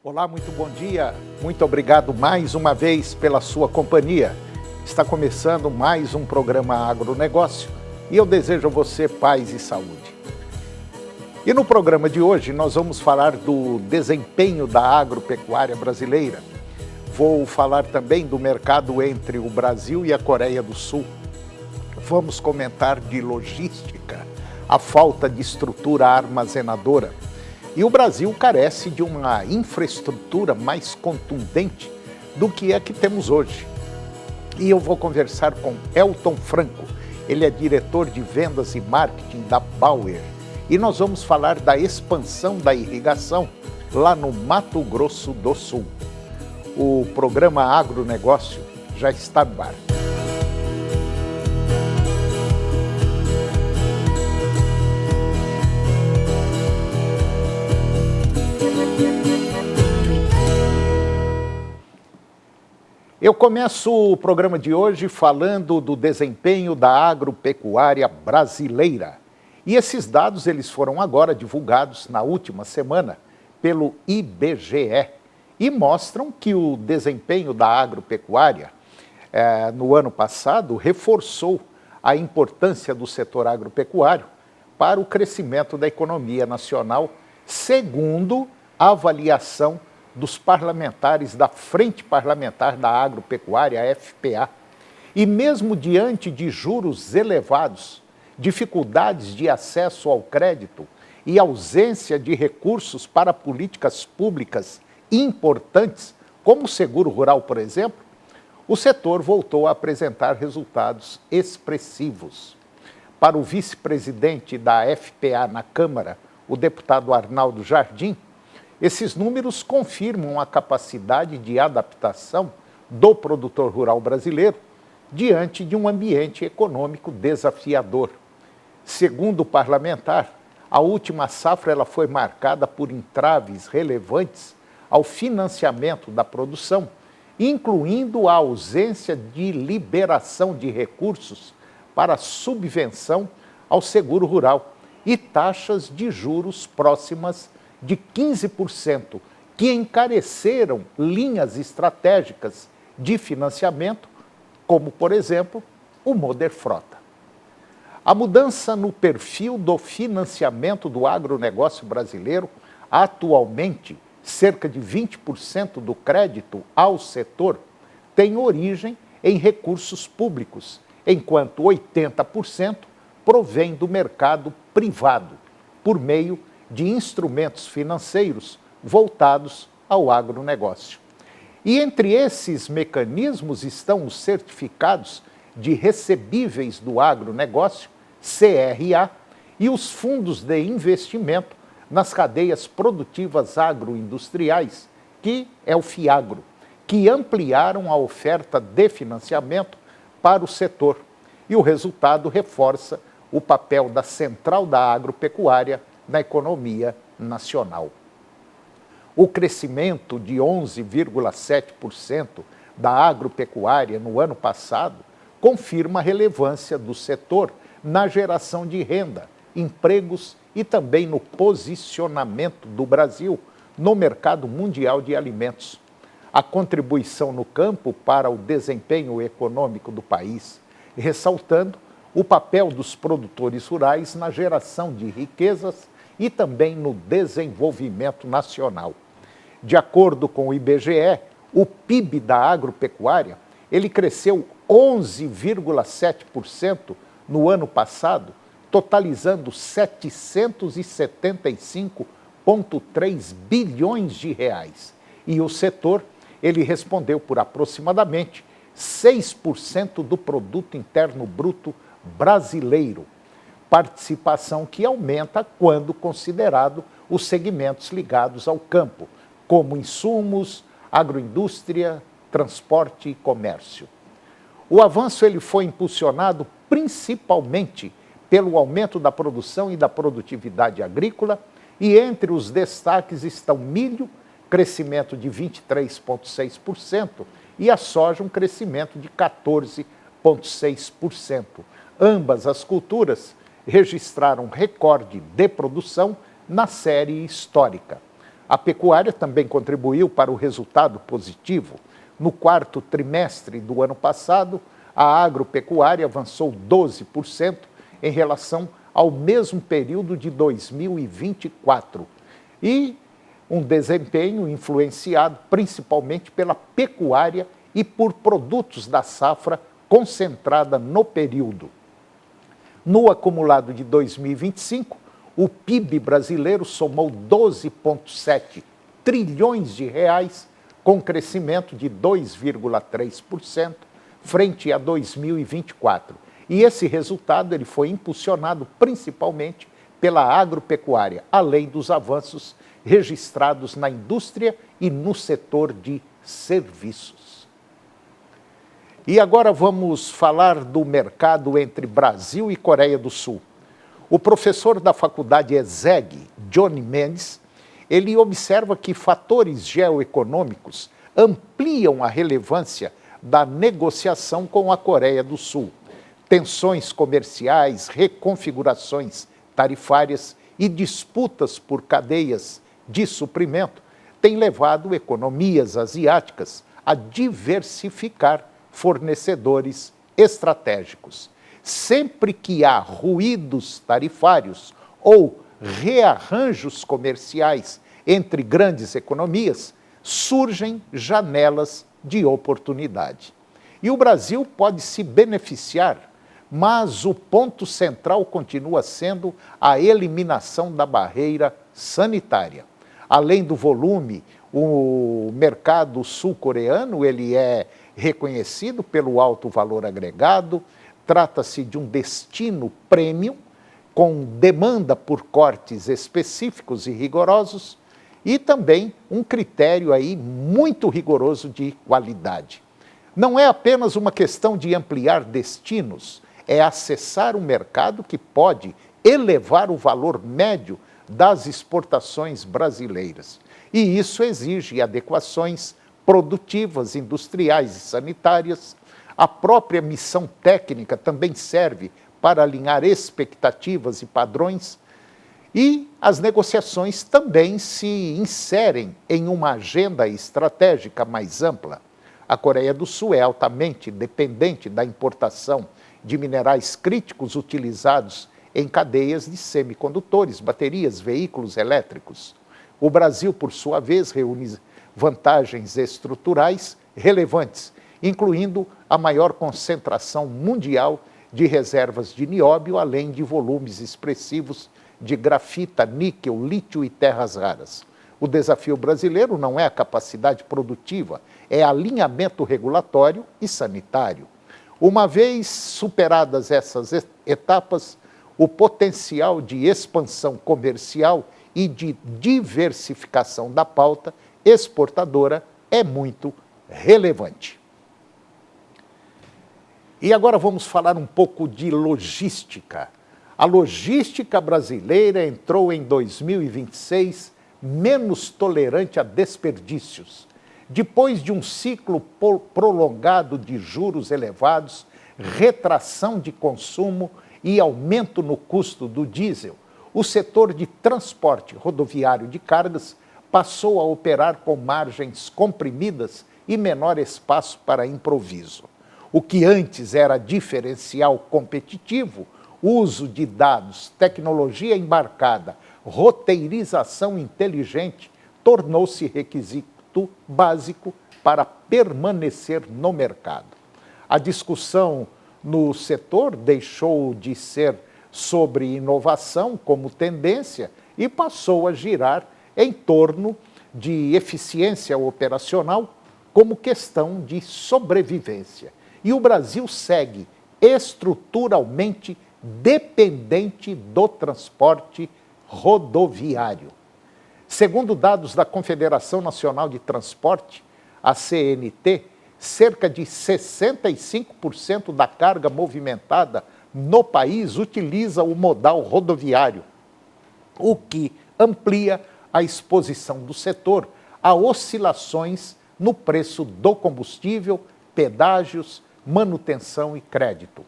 Olá, muito bom dia. Muito obrigado mais uma vez pela sua companhia. Está começando mais um programa Agronegócio e eu desejo a você paz e saúde. E no programa de hoje nós vamos falar do desempenho da agropecuária brasileira. Vou falar também do mercado entre o Brasil e a Coreia do Sul. Vamos comentar de logística, a falta de estrutura armazenadora. E o Brasil carece de uma infraestrutura mais contundente do que a que temos hoje. E eu vou conversar com Elton Franco, ele é diretor de vendas e marketing da Bauer. E nós vamos falar da expansão da irrigação lá no Mato Grosso do Sul. O programa Agronegócio já está no ar. Eu começo o programa de hoje falando do desempenho da agropecuária brasileira. E esses dados eles foram agora divulgados na última semana pelo IBGE e mostram que o desempenho da agropecuária no ano passado reforçou a importância do setor agropecuário para o crescimento da economia nacional, segundo a avaliação dos parlamentares da Frente Parlamentar da Agropecuária, a FPA. E mesmo diante de juros elevados, dificuldades de acesso ao crédito e ausência de recursos para políticas públicas importantes, como o seguro rural, por exemplo, o setor voltou a apresentar resultados expressivos. Para o vice-presidente da FPA na Câmara, o deputado Arnaldo Jardim, esses números confirmam a capacidade de adaptação do produtor rural brasileiro diante de um ambiente econômico desafiador. Segundo o parlamentar, a última safra ela foi marcada por entraves relevantes ao financiamento da produção, incluindo a ausência de liberação de recursos para subvenção ao seguro rural e taxas de juros próximas de 15%, que encareceram linhas estratégicas de financiamento, como, por exemplo, o Moderfrota. A mudança no perfil do financiamento do agronegócio brasileiro, atualmente, cerca de 20% do crédito ao setor tem origem em recursos públicos, enquanto 80% provém do mercado privado, por meio de instrumentos financeiros voltados ao agronegócio. E entre esses mecanismos estão os certificados de recebíveis do agronegócio, CRA, e os fundos de investimento nas cadeias produtivas agroindustriais, que é o FIAGRO, que ampliaram a oferta de financiamento para o setor. E o resultado reforça o papel da Central da Agropecuária na economia nacional. O crescimento de 11,7% da agropecuária no ano passado confirma a relevância do setor na geração de renda, empregos e também no posicionamento do Brasil no mercado mundial de alimentos. A contribuição no campo para o desempenho econômico do país, ressaltando o papel dos produtores rurais na geração de riquezas e também no desenvolvimento nacional. De acordo com o IBGE, o PIB da agropecuária ele cresceu 11,7% no ano passado, totalizando 775,3 bilhões de reais. E o setor ele respondeu por aproximadamente 6% do produto interno bruto brasileiro, participação que aumenta quando considerado os segmentos ligados ao campo, como insumos, agroindústria, transporte e comércio. O avanço ele foi impulsionado principalmente pelo aumento da produção e da produtividade agrícola, e entre os destaques estão milho, crescimento de 23,6%, e a soja, um crescimento de 14,6%. Ambas as culturas registraram recorde de produção na série histórica. A pecuária também contribuiu para o resultado positivo. No quarto trimestre do ano passado, a agropecuária avançou 12% em relação ao mesmo período de 2024. E um desempenho influenciado principalmente pela pecuária e por produtos da safra concentrada no período. No acumulado de 2025, o PIB brasileiro somou 12,7 trilhões de reais, com crescimento de 2,3% frente a 2024. E esse resultado ele foi impulsionado principalmente pela agropecuária, além dos avanços registrados na indústria e no setor de serviços. E agora vamos falar do mercado entre Brasil e Coreia do Sul. O professor da faculdade ESEG, Johnny Mendes, ele observa que fatores geoeconômicos ampliam a relevância da negociação com a Coreia do Sul. Tensões comerciais, reconfigurações tarifárias e disputas por cadeias de suprimento têm levado economias asiáticas a diversificar fornecedores estratégicos. Sempre que há ruídos tarifários ou rearranjos comerciais entre grandes economias, surgem janelas de oportunidade. E o Brasil pode se beneficiar, mas o ponto central continua sendo a eliminação da barreira sanitária. Além do volume, o mercado sul-coreano ele é reconhecido pelo alto valor agregado. Trata-se de um destino premium, com demanda por cortes específicos e rigorosos, e também um critério aí muito rigoroso de qualidade. Não é apenas uma questão de ampliar destinos, é acessar um mercado que pode elevar o valor médio das exportações brasileiras. E isso exige adequações produtivas, industriais e sanitárias. A própria missão técnica também serve para alinhar expectativas e padrões, e as negociações também se inserem em uma agenda estratégica mais ampla. A Coreia do Sul é altamente dependente da importação de minerais críticos utilizados em cadeias de semicondutores, baterias, veículos elétricos. O Brasil, por sua vez, reúne vantagens estruturais relevantes, incluindo a maior concentração mundial de reservas de nióbio, além de volumes expressivos de grafita, níquel, lítio e terras raras. O desafio brasileiro não é a capacidade produtiva, é alinhamento regulatório e sanitário. Uma vez superadas essas etapas, o potencial de expansão comercial e de diversificação da pauta exportadora é muito relevante. E agora vamos falar um pouco de logística. A logística brasileira entrou em 2026 menos tolerante a desperdícios. Depois de um ciclo prolongado de juros elevados, retração de consumo e aumento no custo do diesel, o setor de transporte rodoviário de cargas passou a operar com margens comprimidas e menor espaço para improviso. O que antes era diferencial competitivo, uso de dados, tecnologia embarcada, roteirização inteligente, tornou-se requisito básico para permanecer no mercado. A discussão no setor deixou de ser sobre inovação como tendência e passou a girar em torno de eficiência operacional como questão de sobrevivência. E o Brasil segue estruturalmente dependente do transporte rodoviário. Segundo dados da Confederação Nacional de Transporte, a CNT, cerca de 65% da carga movimentada no país utiliza o modal rodoviário, o que amplia a exposição do setor a oscilações no preço do combustível, pedágios, manutenção e crédito.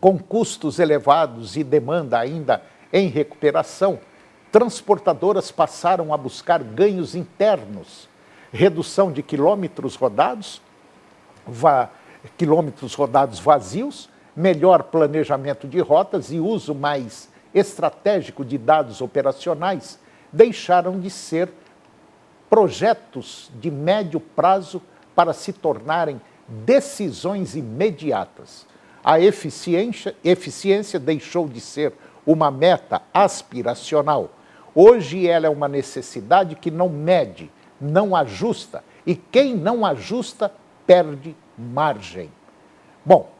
Com custos elevados e demanda ainda em recuperação, transportadoras passaram a buscar ganhos internos, redução de quilômetros rodados vazios, melhor planejamento de rotas e uso mais estratégico de dados operacionais deixaram de ser projetos de médio prazo para se tornarem decisões imediatas. A eficiência deixou de ser uma meta aspiracional. Hoje ela é uma necessidade que não mede, não ajusta, e quem não ajusta perde margem. Bom,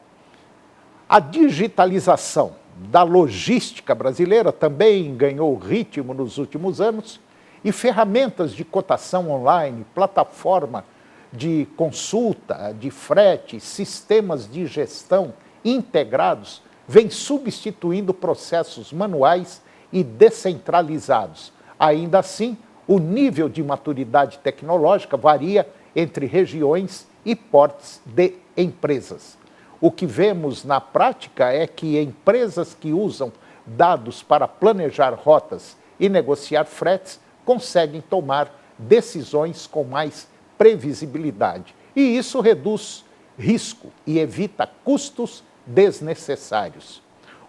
a digitalização da logística brasileira também ganhou ritmo nos últimos anos e ferramentas de cotação online, plataforma de consulta, de frete, sistemas de gestão integrados vêm substituindo processos manuais e descentralizados. Ainda assim, o nível de maturidade tecnológica varia entre regiões e portes de empresas. O que vemos na prática é que empresas que usam dados para planejar rotas e negociar fretes conseguem tomar decisões com mais previsibilidade. E isso reduz risco e evita custos desnecessários.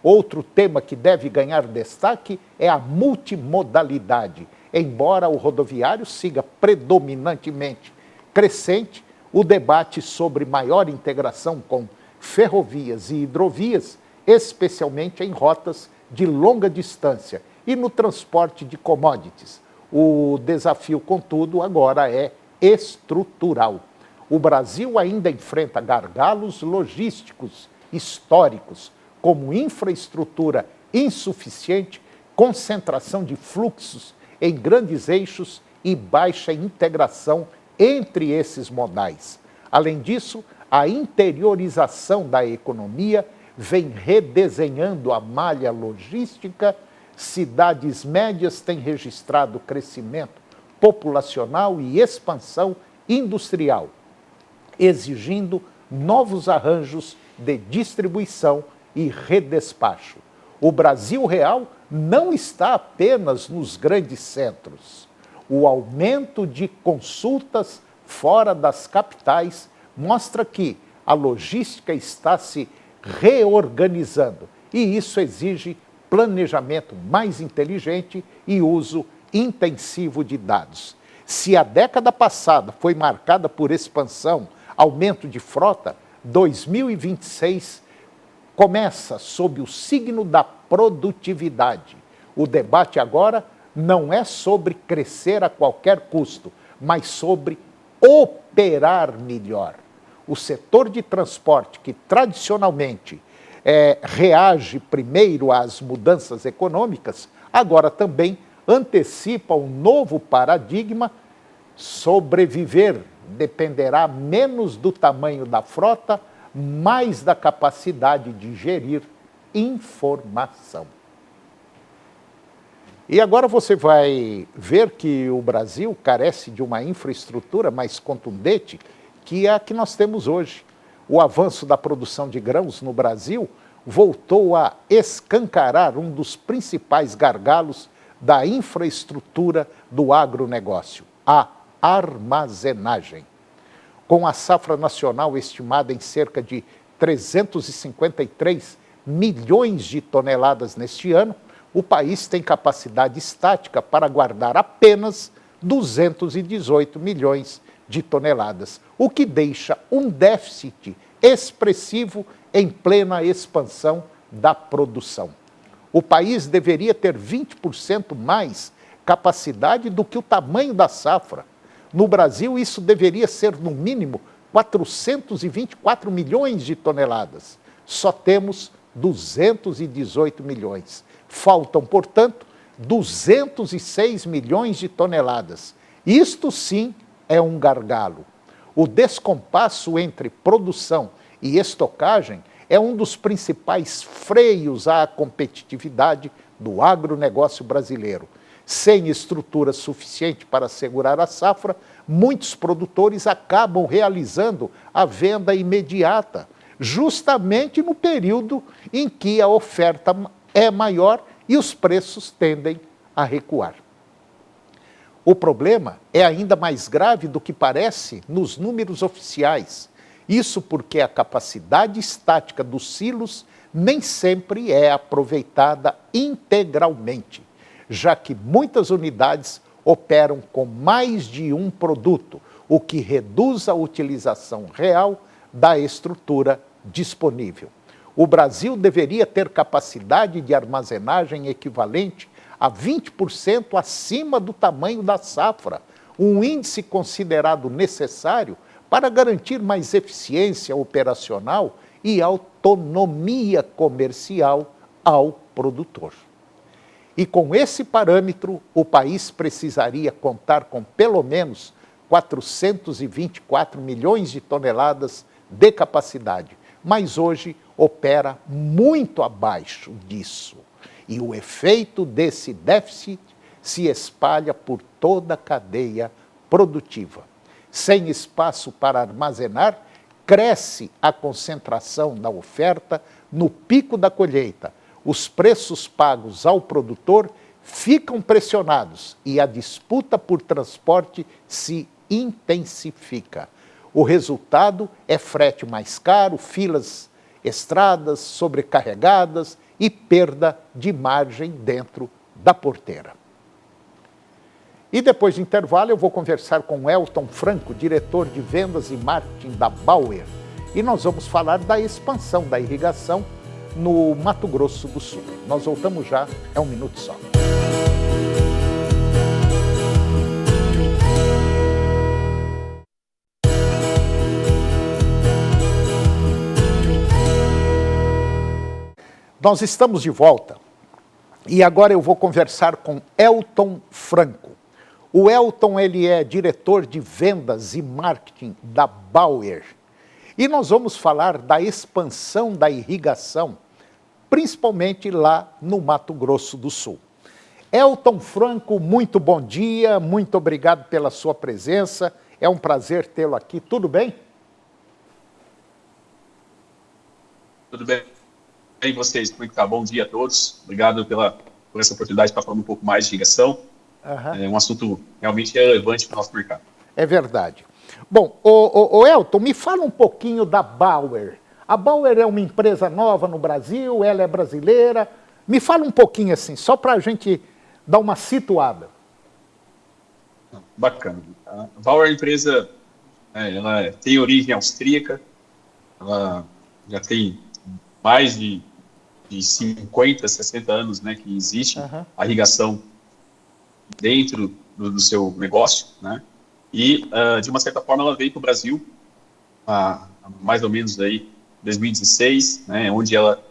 Outro tema que deve ganhar destaque é a multimodalidade. Embora o rodoviário siga predominantemente crescente, o debate sobre maior integração com ferrovias e hidrovias, especialmente em rotas de longa distância e no transporte de commodities. O desafio, contudo, agora é estrutural. O Brasil ainda enfrenta gargalos logísticos históricos, como infraestrutura insuficiente, concentração de fluxos em grandes eixos e baixa integração entre esses modais. Além disso, a interiorização da economia vem redesenhando a malha logística. Cidades médias têm registrado crescimento populacional e expansão industrial, exigindo novos arranjos de distribuição e redespacho. O Brasil real não está apenas nos grandes centros. O aumento de consultas fora das capitais mostra que a logística está se reorganizando e isso exige planejamento mais inteligente e uso intensivo de dados. Se a década passada foi marcada por expansão, aumento de frota, 2026 começa sob o signo da produtividade. O debate agora não é sobre crescer a qualquer custo, mas sobre operar melhor. O setor de transporte, que tradicionalmente reage primeiro às mudanças econômicas, agora também antecipa um novo paradigma. Sobreviver dependerá menos do tamanho da frota, mais da capacidade de gerir informação. E agora você vai ver que o Brasil carece de uma infraestrutura mais contundente que a que nós temos hoje. O avanço da produção de grãos no Brasil voltou a escancarar um dos principais gargalos da infraestrutura do agronegócio, a armazenagem. Com a safra nacional estimada em cerca de 353 milhões de toneladas neste ano, o país tem capacidade estática para guardar apenas 218 milhões de toneladas, o que deixa um déficit expressivo em plena expansão da produção. O país deveria ter 20% mais capacidade do que o tamanho da safra. No Brasil, isso deveria ser, no mínimo, 424 milhões de toneladas. Só temos 218 milhões. Faltam, portanto, 206 milhões de toneladas. Isto sim é um gargalo. O descompasso entre produção e estocagem é um dos principais freios à competitividade do agronegócio brasileiro. Sem estrutura suficiente para assegurar a safra, muitos produtores acabam realizando a venda imediata, justamente no período em que a oferta é maior e os preços tendem a recuar. O problema é ainda mais grave do que parece nos números oficiais. Isso porque a capacidade estática dos silos nem sempre é aproveitada integralmente, já que muitas unidades operam com mais de um produto, o que reduz a utilização real da estrutura disponível. O Brasil deveria ter capacidade de armazenagem equivalente a 20% acima do tamanho da safra, um índice considerado necessário para garantir mais eficiência operacional e autonomia comercial ao produtor. E com esse parâmetro, o país precisaria contar com pelo menos 424 milhões de toneladas de capacidade, mas hoje opera muito abaixo disso. E o efeito desse déficit se espalha por toda a cadeia produtiva. Sem espaço para armazenar, cresce a concentração da oferta no pico da colheita. Os preços pagos ao produtor ficam pressionados e a disputa por transporte se intensifica. O resultado é frete mais caro, filas, estradas sobrecarregadas e perda de margem dentro da porteira. E depois do intervalo eu vou conversar com Elton Franco, diretor de vendas e marketing da Bauer. E nós vamos falar da expansão da irrigação no Mato Grosso do Sul. Nós voltamos já, é um minuto só. Nós estamos de volta e agora eu vou conversar com Elton Franco. O Elton, ele é diretor de vendas e marketing da Bauer. E nós vamos falar da expansão da irrigação, principalmente lá no Mato Grosso do Sul. Elton Franco, muito bom dia, muito obrigado pela sua presença. É um prazer tê-lo aqui. Tudo bem? Tudo bem. E vocês, como é que tá? Bom dia a todos. Obrigado por essa oportunidade de estar falando um pouco mais de irrigação. É um assunto realmente relevante para o nosso mercado. É verdade. Bom, o Elton, me fala um pouquinho da Bauer. A Bauer é uma empresa nova no Brasil, ela é brasileira. Me fala um pouquinho assim, só para a gente dar uma situada. Bacana. A Bauer é uma empresa, ela tem origem austríaca, ela já tem mais de 50, 60 anos, né, que existe a irrigação dentro do seu negócio, né, e de uma certa forma ela veio para o Brasil mais ou menos aí 2016, né, onde ela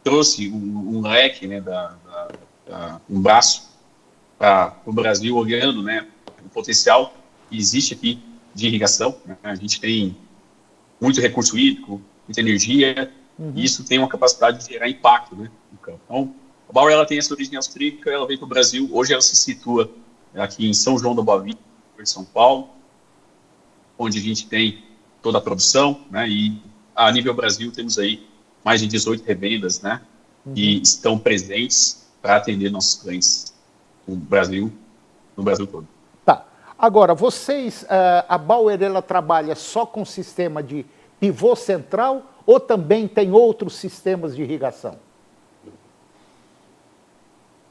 trouxe um leque, né, um braço para o Brasil, olhando, né, o potencial que existe aqui de irrigação, né. A gente tem muito recurso hídrico, muita energia, e isso tem uma capacidade de gerar impacto, né, no campo. Então, a Bauer, ela tem essa origem austríaca, ela veio para o Brasil, hoje ela se situa aqui em São João da Boa Vista, em São Paulo, onde a gente tem toda a produção, né, e a nível Brasil temos aí mais de 18 revendas, né, que estão presentes para atender nossos clientes no Brasil todo. Tá. Agora, vocês, a Bauer, ela trabalha só com sistema de pivô central ou também tem outros sistemas de irrigação?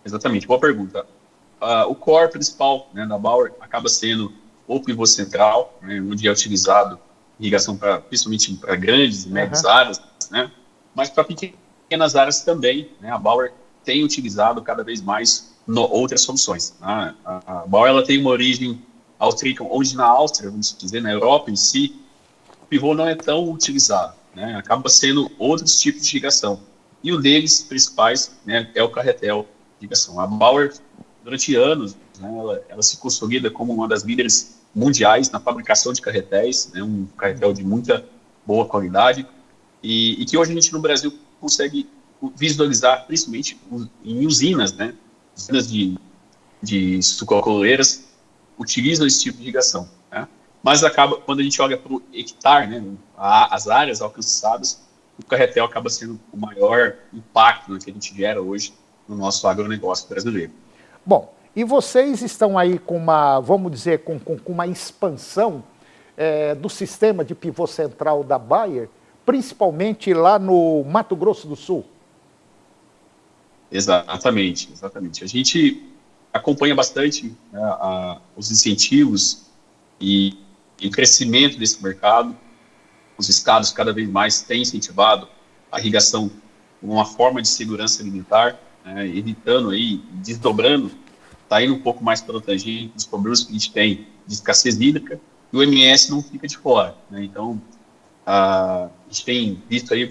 Exatamente, boa pergunta. O core principal, né, da Bauer acaba sendo o pivô central, né, onde é utilizado irrigação principalmente para grandes e médias áreas, né, mas para pequenas áreas também, né, a Bauer tem utilizado cada vez mais outras soluções. A Bauer, ela tem uma origem austríaca, onde na Áustria, vamos dizer, na Europa em si, o pivô não é tão utilizado, né, acaba sendo outros tipos de irrigação. E um deles, principais, né, é o carretel de irrigação. A Bauer, durante anos, né, ela se consolida como uma das líderes mundiais na fabricação de carretéis, né, um carretel de muita boa qualidade, e que hoje a gente no Brasil consegue visualizar, principalmente em usinas, né, usinas de sucroalcooleiras, utilizam esse tipo de irrigação, né? Mas acaba, quando a gente olha para o hectare, né, as áreas alcançadas, o carretel acaba sendo o maior impacto, né, que a gente gera hoje no nosso agronegócio brasileiro. Bom, e vocês estão aí com uma, vamos dizer, com uma expansão do sistema de pivô central da Bayer, principalmente lá no Mato Grosso do Sul. Exatamente, exatamente. A gente acompanha bastante, né, os incentivos e o crescimento desse mercado. Os estados cada vez mais têm incentivado a irrigação como uma forma de segurança alimentar, né, evitando aí, desdobrando, está indo um pouco mais pela tangente dos problemas que a gente tem de escassez hídrica, e o MS não fica de fora, né? Então, a gente tem visto aí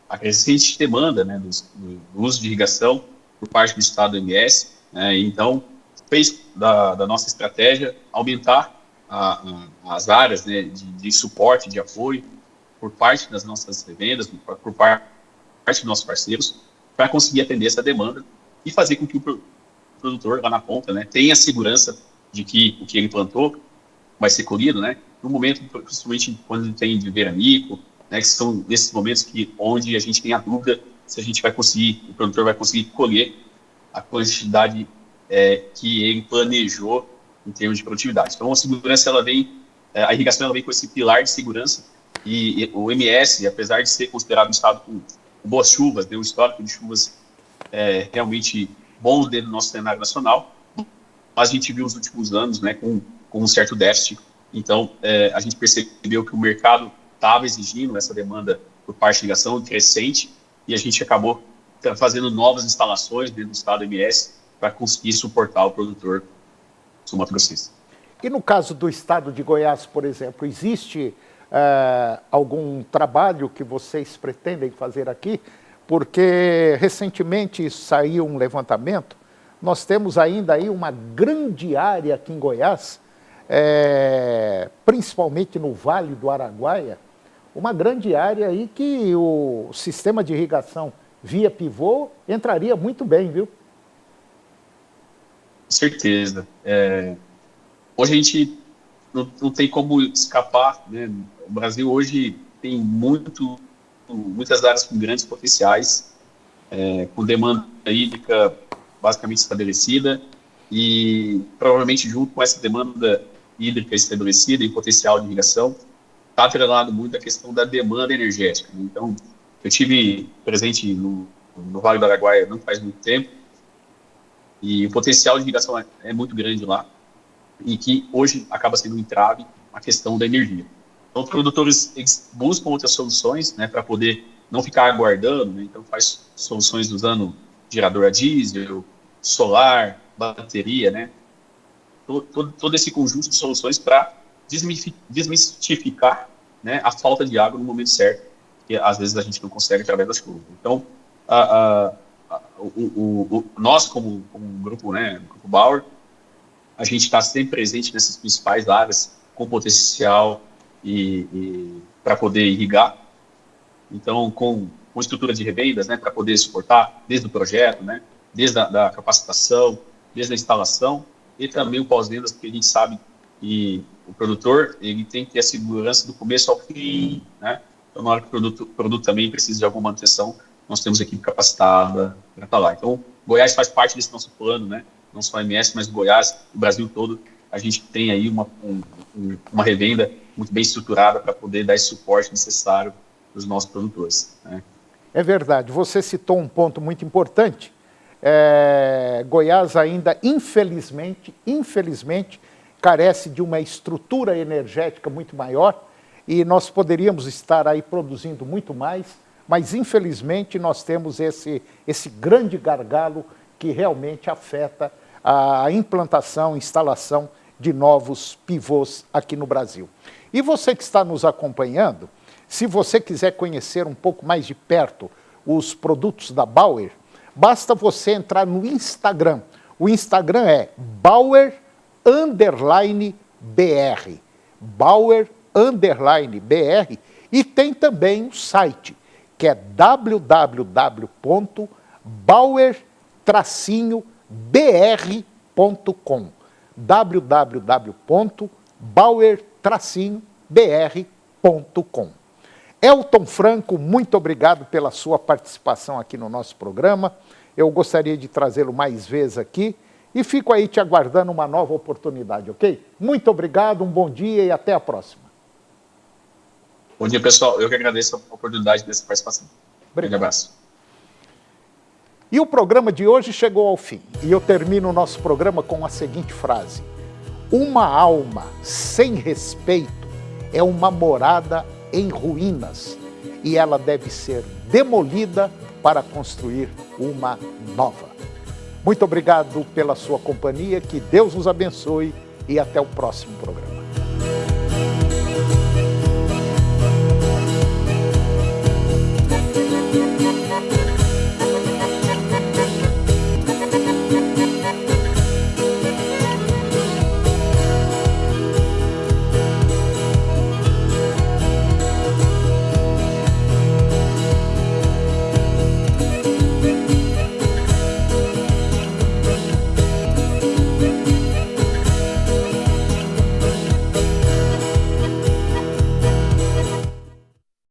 a crescente demanda, né, do uso de irrigação por parte do estado do MS, né? Então, fez da nossa estratégia aumentar as áreas, né, de suporte, de apoio por parte das nossas revendas, por parte dos nossos parceiros, para conseguir atender essa demanda e fazer com que o produtor lá na ponta, né, tenha segurança de que o que ele plantou vai ser colhido, né, no momento, principalmente quando tem de veranico, né, que são nesses momentos onde a gente tem a dúvida se a gente vai conseguir, o produtor vai conseguir colher a quantidade que ele planejou em termos de produtividade. Então, a segurança, a irrigação, ela vem com esse pilar de segurança, e o MS, apesar de ser considerado um estado com boas chuvas, um histórico de chuvas realmente bons dentro do nosso cenário nacional, mas a gente viu nos últimos anos, né, com um certo déficit. Então, a gente percebeu que o mercado estava exigindo essa demanda por parte de irrigação crescente, e a gente acabou fazendo novas instalações dentro do estado do MS para conseguir suportar o produtor sul-mato-grossense. E no caso do estado de Goiás, por exemplo, existe algum trabalho que vocês pretendem fazer aqui? Porque recentemente saiu um levantamento, nós temos ainda aí uma grande área aqui em Goiás, principalmente no Vale do Araguaia, uma grande área aí que o sistema de irrigação via pivô entraria muito bem, viu? Com certeza. Hoje a gente não tem como escapar, né? O Brasil hoje tem muitas áreas com grandes potenciais, com demanda hídrica basicamente estabelecida, e provavelmente junto com essa demanda hídrica estabelecida e potencial de irrigação, está atrelado muito a questão da demanda energética. Então, eu tive presente no Vale do Araguaia não faz muito tempo, e o potencial de irrigação é muito grande lá, e que hoje acaba sendo um entrave a questão da energia. Então, os produtores eles buscam outras soluções, né, para poder não ficar aguardando, né? Então faz soluções usando gerador a diesel, solar, bateria, né? Todo esse conjunto de soluções para desmistificar, né, a falta de água no momento certo, que às vezes a gente não consegue através da chuva. Então, nós como grupo, né, Grupo Bauer, a gente está sempre presente nessas principais áreas com potencial e para poder irrigar. Então, com estrutura de revendas, né, para poder suportar desde o projeto, né, desde a capacitação, desde a instalação, e também o pós-vendas, porque a gente sabe que o produtor ele tem que ter a segurança do começo ao fim, né? Então, na hora que o produto também precisa de alguma manutenção, nós temos equipe capacitada para estar lá. Então, Goiás faz parte desse nosso plano, né? Não só a MS, mas o Goiás, o Brasil todo, a gente tem aí uma revenda muito bem estruturada para poder dar esse suporte necessário para os nossos produtores, né? É verdade, você citou um ponto muito importante. Goiás ainda, infelizmente, carece de uma estrutura energética muito maior, e nós poderíamos estar aí produzindo muito mais, mas infelizmente nós temos esse grande gargalo que realmente afeta a implantação, instalação de novos pivôs aqui no Brasil. E você que está nos acompanhando, se você quiser conhecer um pouco mais de perto os produtos da Bauer, basta você entrar no Instagram. O Instagram é Bauer_BR. Bauer_BR. E tem também o site, que é www.bauer-br.com. www.bauer-br.com. Elton Franco, muito obrigado pela sua participação aqui no nosso programa. Eu gostaria de trazê-lo mais vezes aqui e fico aí te aguardando uma nova oportunidade, ok? Muito obrigado, um bom dia e até a próxima. Bom dia, pessoal. Eu que agradeço a oportunidade dessa participação. Obrigado. Um abraço. E o programa de hoje chegou ao fim. E eu termino o nosso programa com a seguinte frase: uma alma sem respeito é uma morada em ruínas e ela deve ser demolida para construir uma nova. Muito obrigado pela sua companhia, que Deus nos abençoe e até o próximo programa.